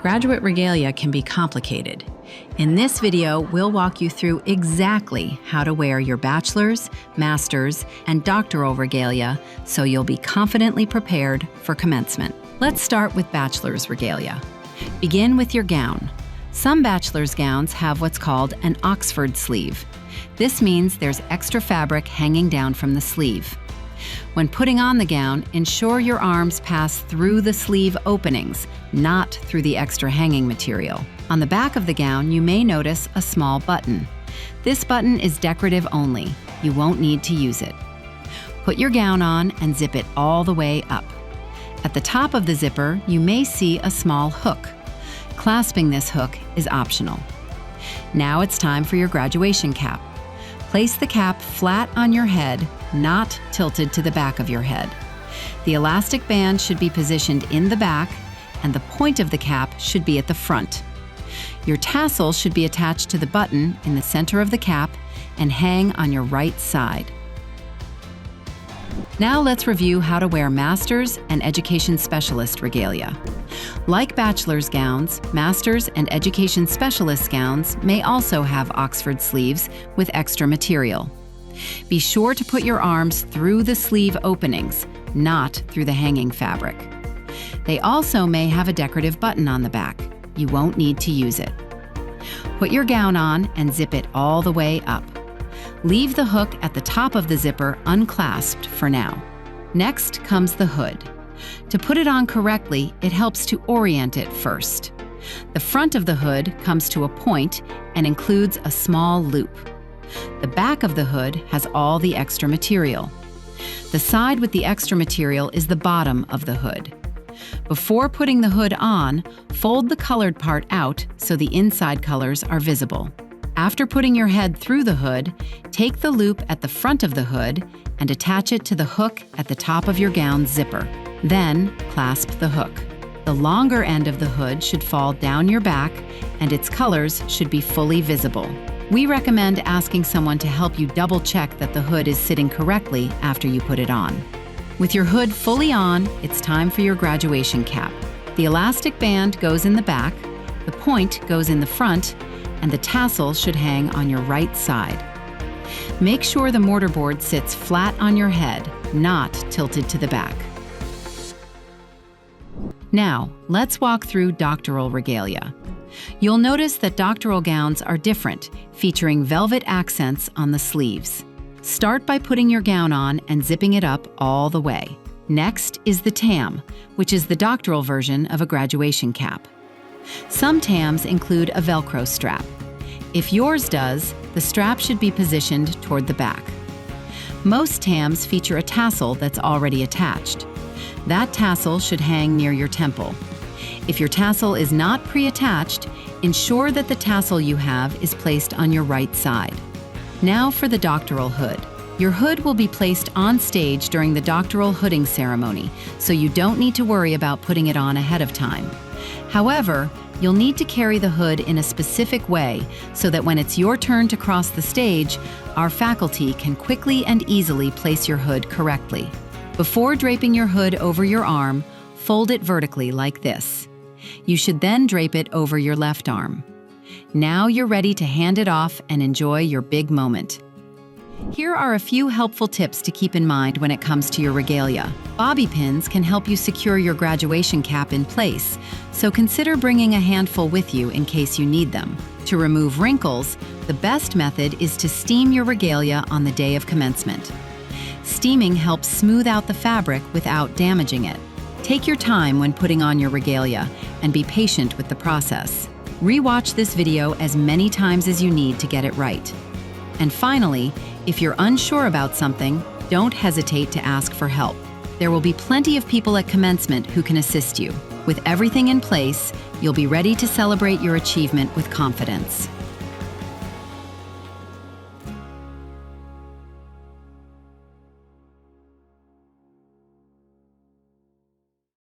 Graduate regalia can be complicated. In this video, we'll walk you through exactly how to wear your bachelor's, master's, and doctoral regalia so you'll be confidently prepared for commencement. Let's start with bachelor's regalia. Begin with your gown. Some bachelor's gowns have what's called an Oxford sleeve. This means there's extra fabric hanging down from the sleeve. When putting on the gown, ensure your arms pass through the sleeve openings, not through the extra hanging material. On the back of the gown, you may notice a small button. This button is decorative only. You won't need to use it. Put your gown on and zip it all the way up. At the top of the zipper, you may see a small hook. Clasping this hook is optional. Now it's time for your graduation cap. Place the cap flat on your head, not tilted to the back of your head. The elastic band should be positioned in the back, and the point of the cap should be at the front. Your tassel should be attached to the button in the center of the cap and hang on your right side. Now let's review how to wear master's and education specialist regalia. Like bachelor's gowns, master's and education specialist gowns may also have Oxford sleeves with extra material. Be sure to put your arms through the sleeve openings, not through the hanging fabric. They also may have a decorative button on the back. You won't need to use it. Put your gown on and zip it all the way up. Leave the hook at the top of the zipper unclasped for now. Next comes the hood. To put it on correctly, it helps to orient it first. The front of the hood comes to a point and includes a small loop. The back of the hood has all the extra material. The side with the extra material is the bottom of the hood. Before putting the hood on, fold the colored part out so the inside colors are visible. After putting your head through the hood, take the loop at the front of the hood and attach it to the hook at the top of your gown zipper. Then, clasp the hook. The longer end of the hood should fall down your back and its colors should be fully visible. We recommend asking someone to help you double-check that the hood is sitting correctly after you put it on. With your hood fully on, it's time for your graduation cap. The elastic band goes in the back, the point goes in the front, and the tassel should hang on your right side. Make sure the mortarboard sits flat on your head, not tilted to the back. Now, let's walk through doctoral regalia. You'll notice that doctoral gowns are different, featuring velvet accents on the sleeves. Start by putting your gown on and zipping it up all the way. Next is the tam, which is the doctoral version of a graduation cap. Some tams include a Velcro strap. If yours does, the strap should be positioned toward the back. Most tams feature a tassel that's already attached. That tassel should hang near your temple. If your tassel is not pre-attached, ensure that the tassel you have is placed on your right side. Now for the doctoral hood. Your hood will be placed on stage during the doctoral hooding ceremony, so you don't need to worry about putting it on ahead of time. However, you'll need to carry the hood in a specific way so that when it's your turn to cross the stage, our faculty can quickly and easily place your hood correctly. Before draping your hood over your arm, fold it vertically like this. You should then drape it over your left arm. Now you're ready to hand it off and enjoy your big moment. Here are a few helpful tips to keep in mind when it comes to your regalia. Bobby pins can help you secure your graduation cap in place, so consider bringing a handful with you in case you need them. To remove wrinkles, the best method is to steam your regalia on the day of commencement. Steaming helps smooth out the fabric without damaging it. Take your time when putting on your regalia and be patient with the process. Rewatch this video as many times as you need to get it right. And finally, if you're unsure about something, don't hesitate to ask for help. There will be plenty of people at commencement who can assist you. With everything in place, you'll be ready to celebrate your achievement with confidence.